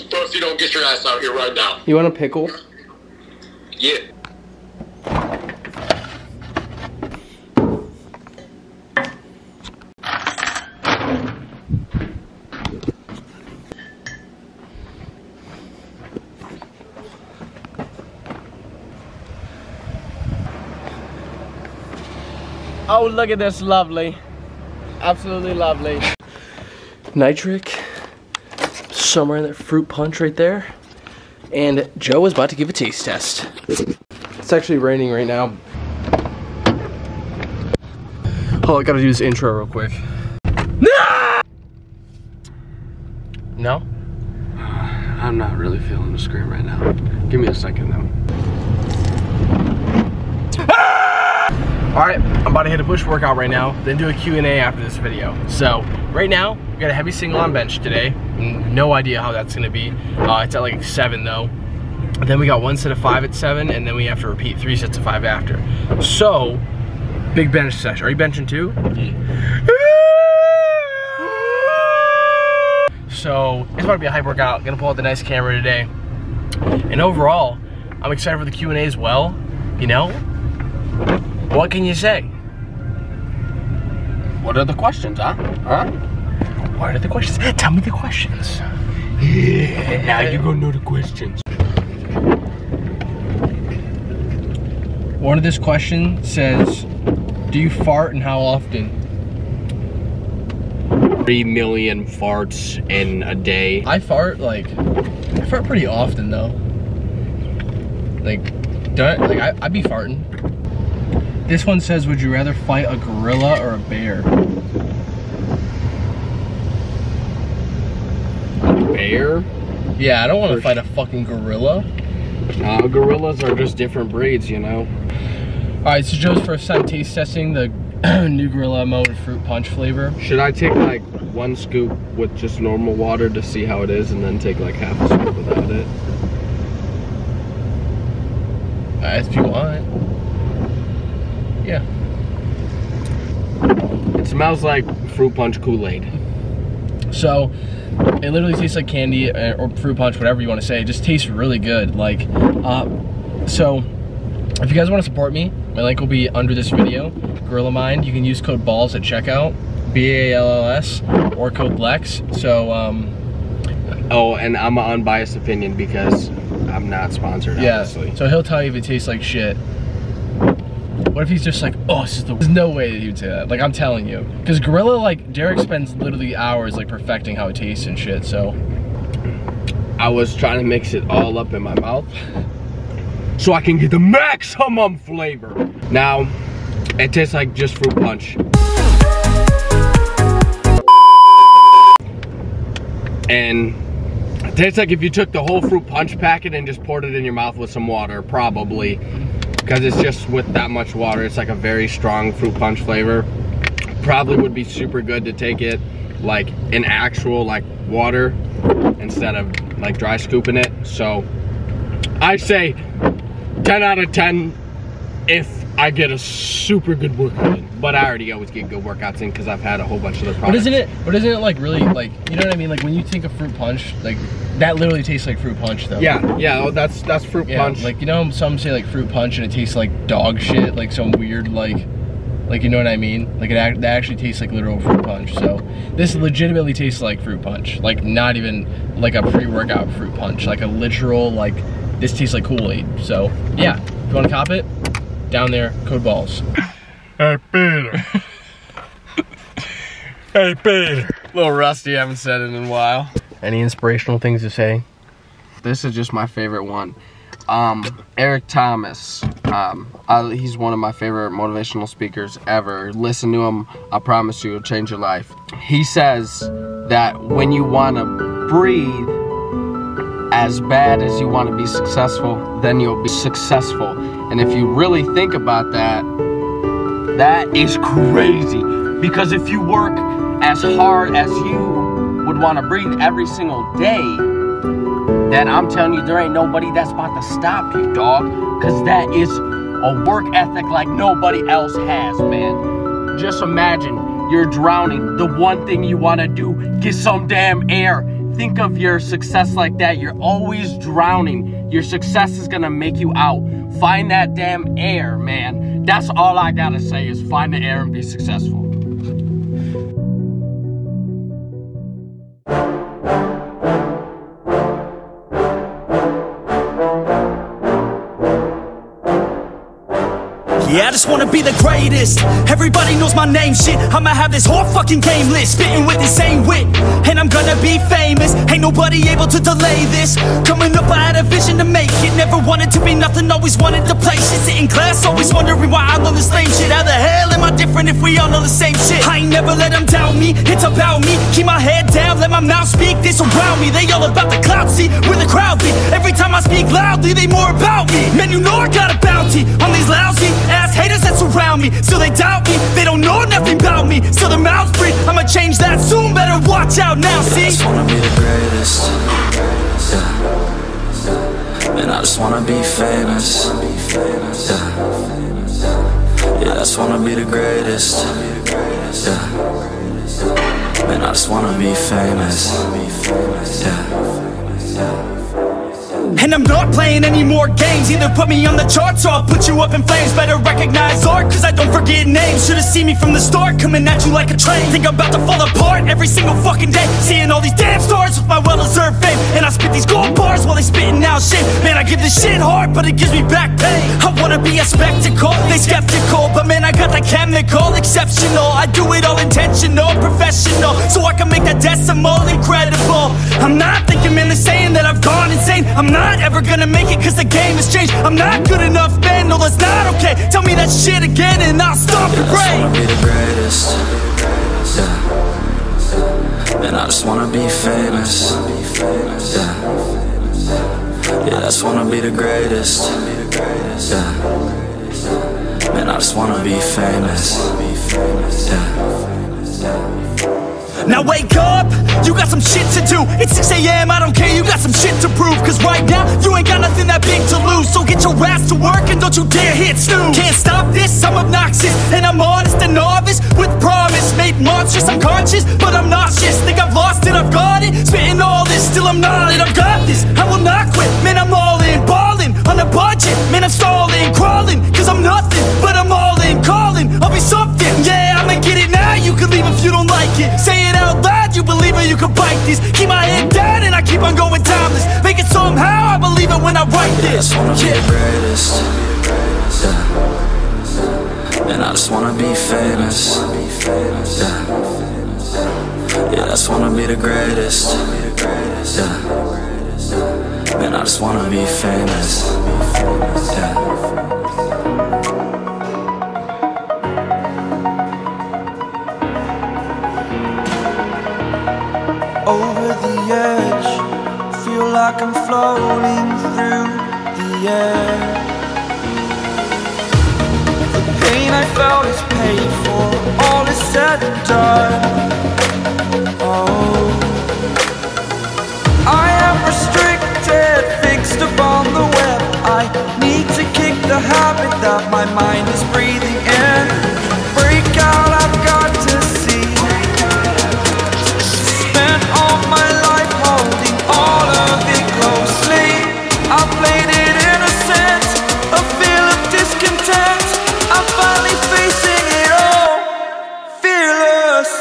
First, you don't get your ass out here right now. You want a pickle? Yeah. Oh, look at this, lovely. Absolutely lovely. Nitric, somewhere in that fruit punch right there. And Joe is about to give a taste test. It's actually raining right now. Oh, I gotta do this intro real quick. No? I'm not really feeling the scream right now. Give me a second though. Alright, I'm about to hit a push workout right now, then do a Q&A after this video. So, right now, we got a heavy single on bench today. No idea how that's gonna be. It's at like 7 though. Then we got one set of 5 at 7, and then we have to repeat 3 sets of 5 after. So, big bench session. Are you benching too? Yeah. So, it's about to be a hype workout. Gonna pull out the nice camera today. And overall, I'm excited for the Q&A as well. You know? What can you say? What are the questions, huh? What are the questions? Tell me the questions. Yeah, now you're gonna know the questions. One of this question says, do you fart and how often? 3 million farts in a day. I fart pretty often though. I'd be farting. This one says, would you rather fight a gorilla or a bear? Bear? Yeah, I don't want to fight a fucking gorilla. Gorillas are just different breeds, you know? Alright, so Joe's first time taste testing the new Gorilla Mode fruit punch flavor. Should I take like 1 scoop with just normal water to see how it is and then take like half a scoop without it? If you want. Yeah. It smells like fruit punch Kool-Aid. So, it literally tastes like candy or fruit punch, whatever you want to say. It just tastes really good. Like, so, if you guys want to support me, my link will be under this video. Gorilla Mind, you can use code BALLS at checkout, BALLS, or code Lexx. So, oh, and I'm an unbiased opinion because I'm not sponsored, obviously. Yeah, so he'll tell you if it tastes like shit. What if he's just like, oh, there's no way that he would say that. Like, I'm telling you. Because Gorilla, like, Derek spends literally hours, like, perfecting how it tastes and shit, so. I was trying to mix it all up in my mouth so I can get the maximum flavor. Now, it tastes like just fruit punch. And it tastes like if you took the whole fruit punch packet and just poured it in your mouth with some water, probably. Because it's just with that much water, it's like a very strong fruit punch flavor. Probably would be super good to take it like in actual like water instead of like dry scooping it. So I say 10 out of 10 if I get a super good workout in. But I already always get good workouts in because I've had a whole bunch of other products. But isn't it like really like, you know what I mean? Like when you think of fruit punch, like that literally tastes like fruit punch though. Yeah, that's fruit punch. Like, you know, some say like fruit punch and it tastes like dog shit, like some weird like you know what I mean? Like that actually tastes like literal fruit punch. So this legitimately tastes like fruit punch. Like not even like a pre-workout fruit punch, like a literal like this tastes like Kool-Aid. So yeah, if you want to cop it, down there, code BALLS. Hey Peter. Hey Peter. A little rusty, I haven't said it in a while. Any inspirational things to say? This is just my favorite one. Eric Thomas. He's one of my favorite motivational speakers ever. Listen to him, I promise you it'll change your life. He says that when you want to breathe as bad as you want to be successful, then you'll be successful. And if you really think about that, that is crazy. Because if you work as hard as you would want to breathe every single day, then I'm telling you, there ain't nobody that's about to stop you, dog. Because that is a work ethic like nobody else has, man. Just imagine you're drowning. The one thing you want to do, get some damn air. Think of your success like that. You're always drowning. Your success is gonna make you out. Find that damn air, man. That's all I gotta say is find the air and be successful. Yeah, I just wanna be the greatest. Everybody knows my name, shit. I'ma have this whole fucking game list, spitting with insane wit, and I'm gonna be famous. Ain't nobody able to delay this. Coming up, I had a vision to make it. Never wanted to be nothing, always wanted to play shit. Sit in class, always wondering why I love this lame shit. How the hell am I different if we all know the same shit? I ain't never let them doubt me, it's about me. Keep my head down, let my mouth speak. They surround me, they all about the clout, see where the crowd be. Every time I speak loudly, they more about me. Man, you know I got a bounty on these lousy ass haters that surround me. Still they doubt me, they don't know nothing about me. Still their mouths free, I'ma change that soon. Better watch out now, see? I just wanna be the greatest, yeah. Man, I just wanna be famous, yeah. I just wanna be the greatest, yeah. Man, I just wanna be famous, yeah. And I'm not playing any more games. Either put me on the charts or I'll put you up in flames. Better recognize art, cause I don't forget names. Should've seen me from the start, coming at you like a train. Think I'm about to fall apart every single fucking day. Seeing all these damn stars with my well-deserved fame. And I spit these gold bars while they spitting out shit. Man, I give this shit hard, but it gives me back pain. I wanna be a spectacle, they skeptical, but man, I got that chemical, exceptional. I do it all intentional, professional, so I can make that decimal incredible. I'm not thinking, man, they're saying that I've gone insane. I'm not ever gonna make it cause the game has changed. I'm not good enough, man, no that's not okay. Tell me that shit again and I'll stop your brain. I just wanna be the greatest, yeah. Man, I just wanna be famous, yeah. I just wanna be the greatest, yeah. Man, I just wanna be famous, yeah. Now wake up, you got some shit to do. It's 6 AM, I don't care, you got some shit to prove. Cause right now, you ain't got nothing that big to lose. So get your ass to work and don't you dare hit snooze. Can't stop this, I'm obnoxious, and I'm honest and novice. With promise, made monstrous, I'm conscious, but I'm nauseous. Think I've lost it, I've got it. Spitting all this, still I'm not it, I've got this. I will not quit, man, I'm all in. Ballin', on a budget, man, I'm stalling. Crawling, cause I'm nothing, but I'm all in. Calling, I'll be something, yeah, I'ma get it now. You can leave if you don't like it. Say it out loud, you believe it, you can bite this. Keep my head down and I keep on going timeless. Make it somehow, I believe it when I write this. I just wanna be the greatest, yeah. And I just wanna be famous, yeah. I just wanna be the greatest, yeah. Man, I just wanna be famous, yeah. Over the edge, feel like I'm floating through the air. The pain I felt is paid for, all is said and done. Oh, I am restricted, fixed upon the web. I need to kick the habit that my mind is breathing in. Break out, I've got to see. All my life holding all of it closely. I played it innocent, a feel of discontent. I'm finally facing it all, fearless.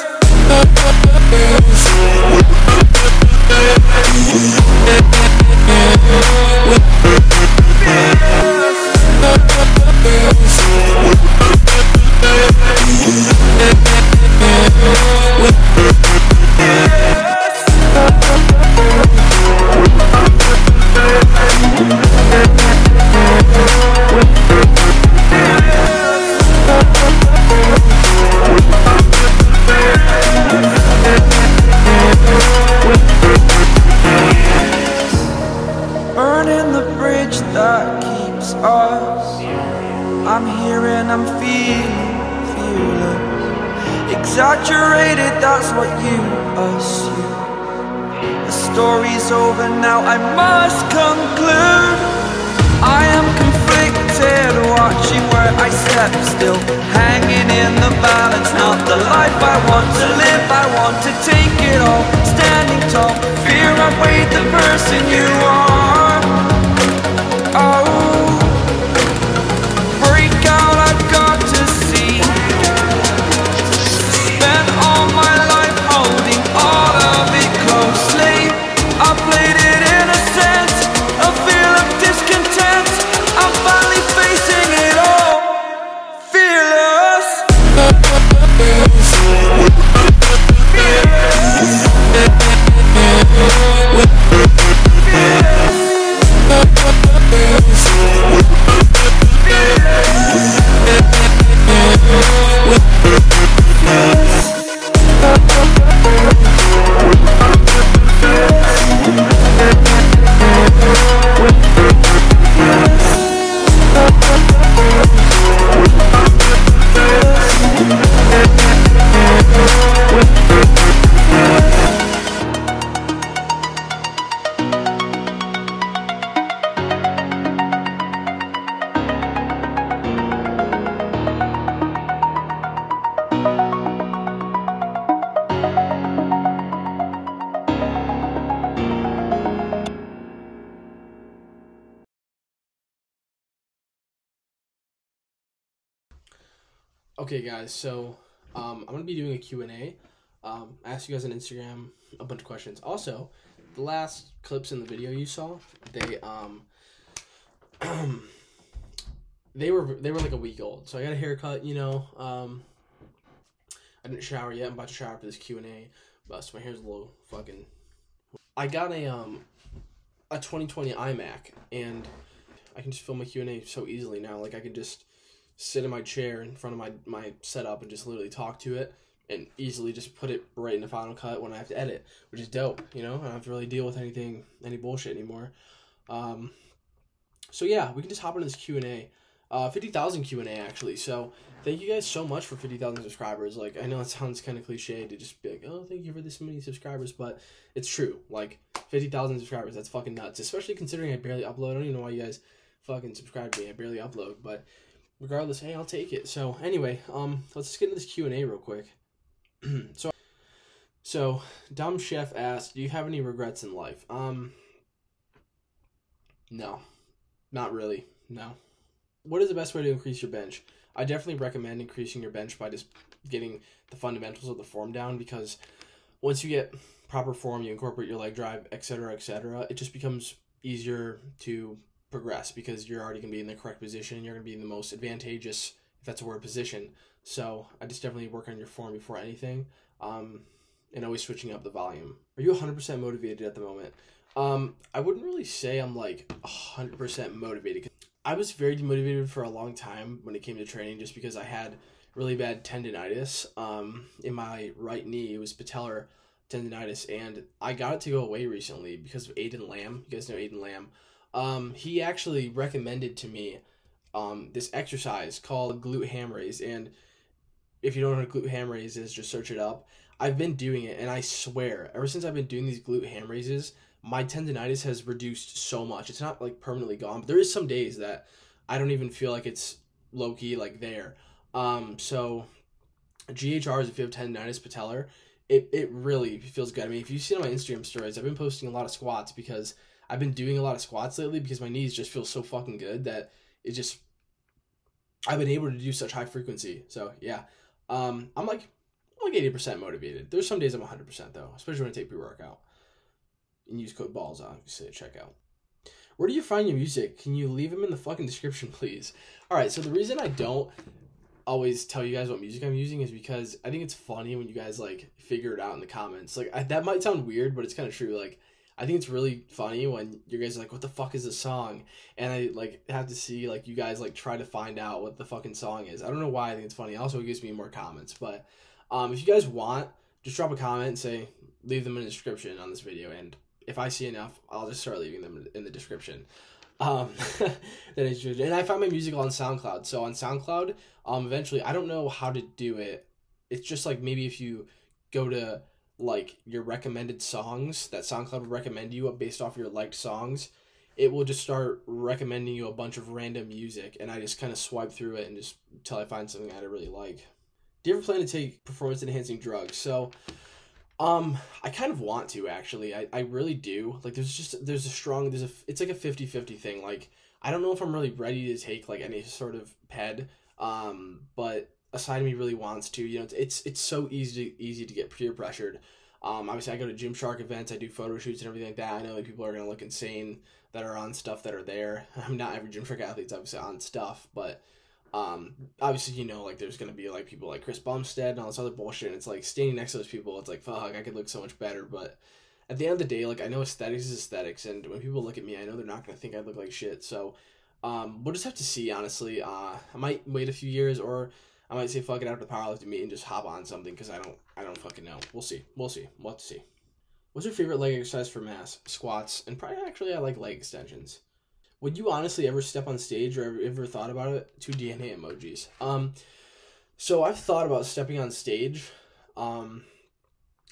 Burning the bridge that keeps us. I'm here and I'm feeling fearless. Exaggerated, that's what you assume. The story's over now, I must conclude. I am conflicted. head, watching where I step still, hanging in the balance. Not the life I want to live, I want to take it all, standing tall. Fear I weighed the person you are. Oh, break out, I've got to see. Spent all my life holding all of it closely. I played it innocent, a feel of discontent. I'm finally facing it all, fearless. Okay guys, so I'm gonna be doing a Q&A. I asked you guys on Instagram a bunch of questions. Also, the last clips in the video you saw, they they were like a week old. So I got a haircut, you know. I didn't shower yet. I'm about to shower for this Q&A, but so my hair's a little fucking. I got a 2020 iMac, and I can just film my Q&A so easily now. Like I can just sit in my chair in front of my setup and just literally talk to it and easily just put it right in the Final Cut when I have to edit, which is dope, you know? I don't have to really deal with any bullshit anymore. So yeah, we can just hop into this Q&A. 50,000 Q&A actually, so thank you guys so much for 50,000 subscribers. Like, I know it sounds kind of cliche to just be like, oh, thank you for this many subscribers, but it's true. Like, 50,000 subscribers, that's fucking nuts, especially considering I barely upload. I don't even know why you guys fucking subscribe to me. I barely upload, but regardless, hey, I'll take it. So anyway, let's just get into this Q&A real quick. So Dumb Chef asked, do you have any regrets in life? No, not really. No. What is the best way to increase your bench? I definitely recommend increasing your bench by just getting the fundamentals of the form down, because once you get proper form, you incorporate your leg drive, etc., it just becomes easier to progress because you're already going to be in the correct position. You're going to be in the most advantageous, if that's a word, position. So I just definitely work on your form before anything, and always switching up the volume. Are you 100% motivated at the moment? I wouldn't really say I'm like 100% motivated. I was very demotivated for a long time when it came to training, just because I had really bad tendinitis in my right knee. It was patellar tendinitis, and I got it to go away recently because of Aiden Lamb. You guys know Aiden Lamb. He actually recommended to me this exercise called glute ham raise, and if you don't know what glute ham raise is, just search it up. I've been doing it, and I swear, ever since I've been doing these glute ham raises, my tendinitis has reduced so much. It's not like permanently gone, but there is some days that I don't even feel like it's low-key like there. So GHRs, if you have tendinitis patellar, it really feels good. I mean, if you've seen on my Instagram stories, I've been posting a lot of squats because I've been doing a lot of squats lately because my knees just feel so fucking good that it just, I've been able to do such high frequency. So yeah, I'm like 80% motivated. There's some days I'm 100% though, especially when I take pre-workout. And use code BALLS obviously at checkout. Where do you find your music? Can you leave them in the fucking description, please? Alright, so the reason I don't always tell you guys what music I'm using is because I think it's funny when you guys like figure it out in the comments. Like that might sound weird, but it's kind of true. Like I think it's really funny when you guys are like, what the fuck is this song? And I like have to see like you guys like try to find out what the fucking song is. I don't know why I think it's funny. Also, it gives me more comments. But if you guys want, just drop a comment and say, leave them in the description on this video, and if I see enough, I'll just start leaving them in the description. And I find my music on SoundCloud. So on SoundCloud, eventually, I don't know how to do it. It's just like maybe if you go to like your recommended songs that SoundCloud would recommend you based off your liked songs, it will just start recommending you a bunch of random music, and I just kind of swipe through it and just until I find something that I really like. Do you ever plan to take performance enhancing drugs? So, I kind of want to, actually. I really do. Like, it's like a 50-50 thing. Like, I don't know if I'm really ready to take, like, any sort of ped, but a side of me really wants to. You know, it's so easy to get peer pressured. Obviously, I go to Gymshark events, I do photo shoots and everything like that. I know, like, people are going to look insane that are on stuff that are there. Not every Gymshark athlete's obviously on stuff, but obviously, you know, like, there's going to be, like, people like Chris Bumstead and all this other bullshit, and it's, like, standing next to those people, it's like, fuck, I could look so much better, but at the end of the day, like, I know aesthetics is aesthetics, and when people look at me, I know they're not going to think I look like shit, so, we'll just have to see, honestly. I might wait a few years, or I might say fuck it after the powerlifting meet and just hop on something, because I don't fucking know. We'll see. We'll have to see. What's your favorite leg exercise for mass? Squats, and probably actually I like leg extensions. Would you honestly ever step on stage or ever thought about it? 2 DNA emojis. So I've thought about stepping on stage, and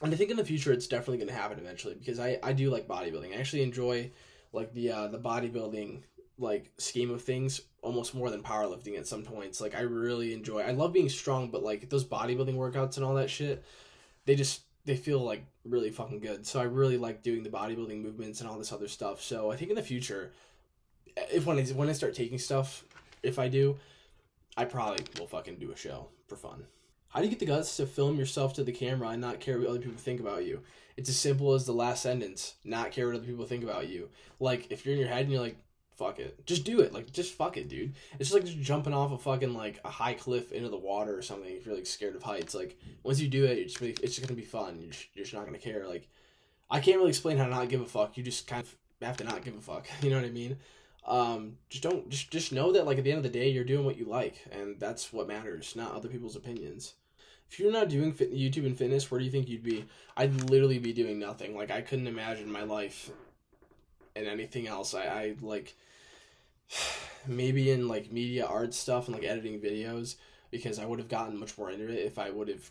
I think in the future it's definitely going to happen eventually, because I do like bodybuilding. I actually enjoy, like, the bodybuilding, like, scheme of things almost more than powerlifting at some points. Like, I really enjoy, I love being strong, but, like, those bodybuilding workouts and all that shit, they feel, like, really fucking good. So I really like doing the bodybuilding movements and all this other stuff. So I think in the future, when I start taking stuff, if I do, I probably will fucking do a show for fun. How do you get the guts to film yourself to the camera and not care what other people think about you? It's as simple as the last sentence. Not care what other people think about you. Like, if you're in your head and you're like, fuck it, just do it. Like, just fuck it, dude. It's just like just jumping off a fucking, like, a high cliff into the water or something if you're, like, scared of heights. Like, once you do it, it's just gonna be fun. You're just not gonna care. Like, I can't really explain how to not give a fuck. You just kind of have to not give a fuck. You know what I mean? Just know that, like, at the end of the day, you're doing what you like, and that's what matters, not other people's opinions. If you're not doing YouTube and fitness, where do you think you'd be? I'd literally be doing nothing. Like, I couldn't imagine my life in anything else. I like, maybe in, like, media art stuff and, like, editing videos, because I would have gotten much more into it if I would have,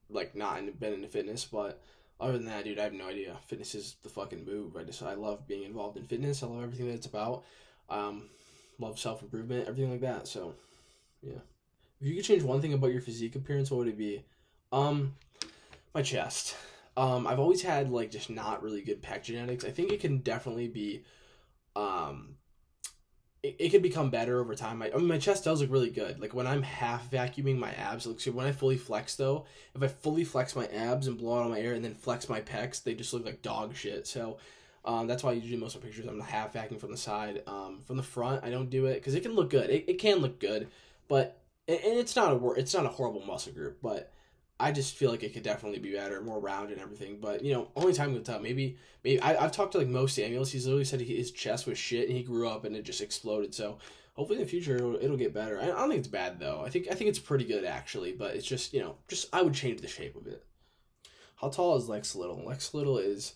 like, not been into fitness. But other than that, dude, I have no idea. Fitness is the fucking move. I love being involved in fitness. I love everything that it's about. Love self-improvement, everything like that. So, yeah. If you could change one thing about your physique appearance, what would it be? My chest. I've always had, like, just not really good pec genetics. I think it can definitely be, it can become better over time. I mean, my chest does look really good. Like, when I'm half vacuuming my abs, it looks good. When I fully flex, though, if I fully flex my abs and blow out all my air and then flex my pecs, they just look like dog shit. So, that's why usually most of my pictures, I'm half vacuuming from the side. From the front, I don't do it, because it can look good. It can look good, but, and it's not a horrible muscle group, but I just feel like it could definitely be better, more rounded and everything. But, you know, only time will tell. Maybe I've talked to, like, Mo Samuels. He's literally said his chest was shit, and he grew up and it just exploded. So hopefully in the future it'll get better. I don't think it's bad, though. I think it's pretty good, actually. But it's just, you know, I would change the shape of it. How tall is Lexx Little? Lexx Little is,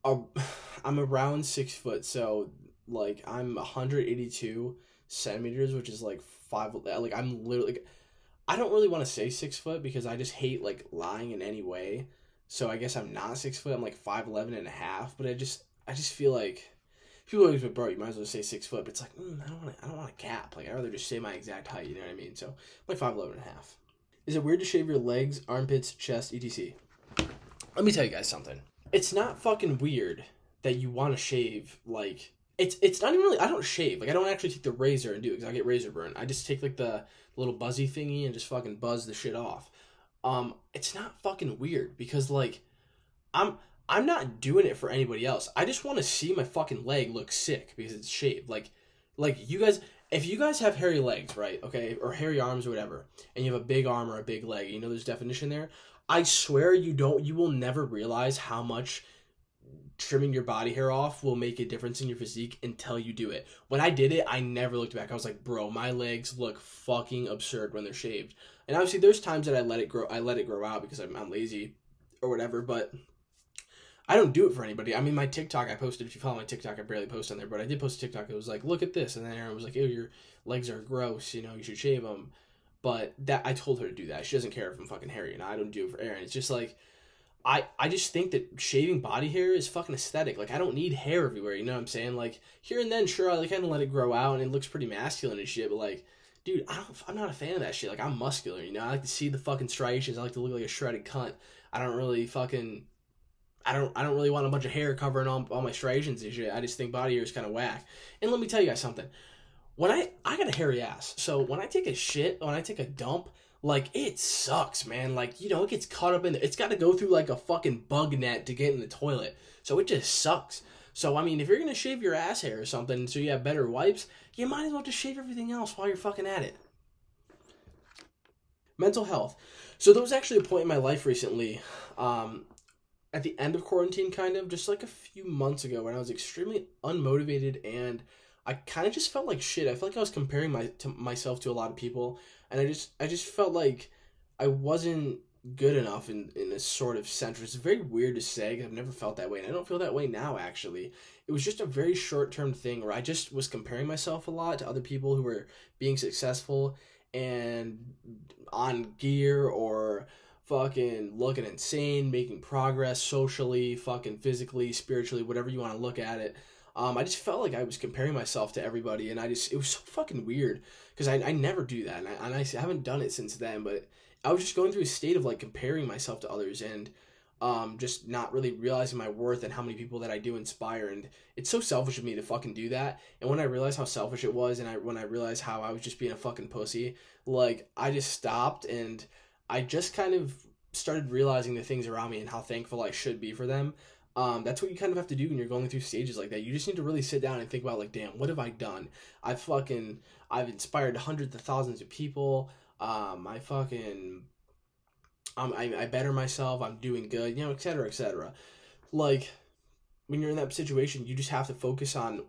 I'm around 6 foot, so, like, I'm 182 centimeters, which is, like, 5, like, I'm literally, like, I don't really want to say 6 foot, because I just hate, like, lying in any way. So I guess I'm not 6 foot. I'm like 5'11 and a half. But I just feel like people always go, bro, you might as well say 6 foot. But it's like, I don't want to cap. Like, I'd rather just say my exact height. You know what I mean? So I'm like 5'11 and a half. Is it weird to shave your legs, armpits, chest, etc.? Let me tell you guys something. It's not fucking weird that you want to shave, like, it's not even really, I don't shave. Like, I don't actually take the razor and do it, because I get razor burn. I just take, like, the little buzzy thingy and just fucking buzz the shit off. It's not fucking weird, because, like, I'm not doing it for anybody else. I just want to see my fucking leg look sick because it's shaved. Like you guys, if you guys have hairy legs, right, okay, or hairy arms or whatever, and you have a big arm or a big leg, you know there's definition there, I swear you will never realize how much trimming your body hair off will make a difference in your physique until you do it. When I did it, I never looked back. I was like, bro, my legs look fucking absurd when they're shaved. And obviously there's times that I let it grow out because I'm lazy or whatever, but I don't do it for anybody. I mean, my TikTok I posted, if you follow my TikTok, I barely post on there, but I did post a TikTok. It was like, look at this. And then Erin was like, ew, your legs are gross, you know, you should shave them. But that, I told her to do that. She doesn't care if I'm fucking hairy, and I don't do it for Erin. It's just like, I just think that shaving body hair is fucking aesthetic. Like, I don't need hair everywhere, you know what I'm saying? Like, here and then, sure, I like kind of let it grow out and it looks pretty masculine and shit, but like, dude, I'm not a fan of that shit. Like, I'm muscular, you know? I like to see the fucking striations. I like to look like a shredded cunt. I don't really fucking... I don't really want a bunch of hair covering all my striations and shit. I just think body hair is kind of whack. And let me tell you guys something. When I got a hairy ass, so when I take a shit, when I take a dump, like, it sucks, man. Like, you know, it gets caught up in it's got to go through, like, a fucking bug net to get in the toilet. So it just sucks. So, I mean, if you're going to shave your ass hair or something so you have better wipes, you might as well just shave everything else while you're fucking at it. Mental health. So there was actually a point in my life recently, at the end of quarantine, kind of, just like a few months ago, when I was extremely unmotivated and I kind of just felt like shit. I felt like I was comparing myself to a lot of people, and I just felt like I wasn't good enough in a sort of sense. It's very weird to say, because I've never felt that way, and I don't feel that way now, actually. It was just a very short-term thing where I just was comparing myself a lot to other people who were being successful and on gear or fucking looking insane, making progress socially, fucking physically, spiritually, whatever you want to look at it. I just felt like I was comparing myself to everybody, and it was so fucking weird, because I never do that, and I haven't done it since then, but I was just going through a state of, like, comparing myself to others, and just not really realizing my worth and how many people that I do inspire, and it's so selfish of me to fucking do that, and when I realized how selfish it was, and when I realized how I was just being a fucking pussy, like, I just stopped, and I just kind of started realizing the things around me and how thankful I should be for them. That's what you kind of have to do when you're going through stages like that. You just need to really sit down and think about, like, damn, what have I done? I've inspired hundreds of thousands of people. I better myself. I'm doing good, you know, et cetera, et cetera. Like, when you're in that situation, you just have to focus on,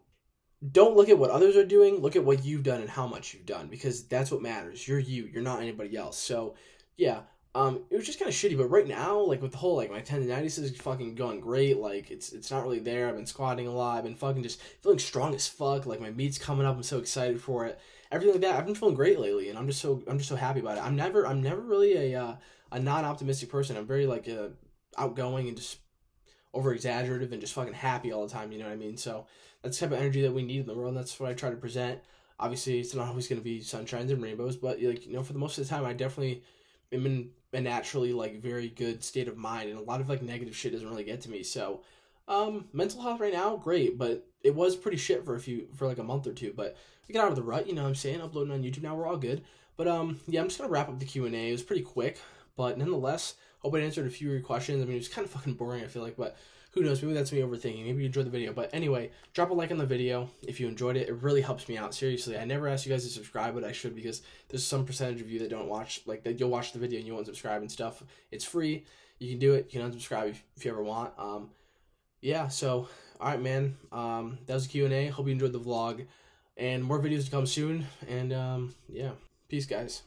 don't look at what others are doing, look at what you've done and how much you've done, because that's what matters. You're you're not anybody else. So, yeah. It was just kind of shitty, but right now, like, with the whole, like, my tendonitis is fucking going great, like, it's not really there, I've been squatting a lot, I've been fucking just feeling strong as fuck, like, my meet's coming up, I'm so excited for it, everything like that, I've been feeling great lately, and I'm just so happy about it. I'm never really a non-optimistic person. I'm very, like, outgoing and just over-exaggerative and just fucking happy all the time, you know what I mean? So, that's the type of energy that we need in the world, and that's what I try to present. Obviously, it's not always going to be sunshines and rainbows, but, like, you know, for the most of the time, I definitely am in a naturally, like, very good state of mind, and a lot of, like, negative shit doesn't really get to me. So mental health right now, great, but it was pretty shit for like a month or two, but we got out of the rut, you know what I'm saying? Uploading on YouTube now, we're all good. But yeah, I'm just gonna wrap up the Q&A. It was pretty quick, but nonetheless, hope I answered a few of your questions. I mean, it was kind of fucking boring, I feel like, but who knows, maybe that's me overthinking. Maybe you enjoyed the video. But anyway, drop a like on the video if you enjoyed it. It really helps me out, seriously. I never asked you guys to subscribe, but I should, because there's some percentage of you that don't watch, like, that you'll watch the video and you won't subscribe and stuff. It's free. You can do it. You can unsubscribe if you ever want. Yeah, so, alright, man. That was the Q&A. Hope you enjoyed the vlog. And more videos to come soon. And, yeah. Peace, guys.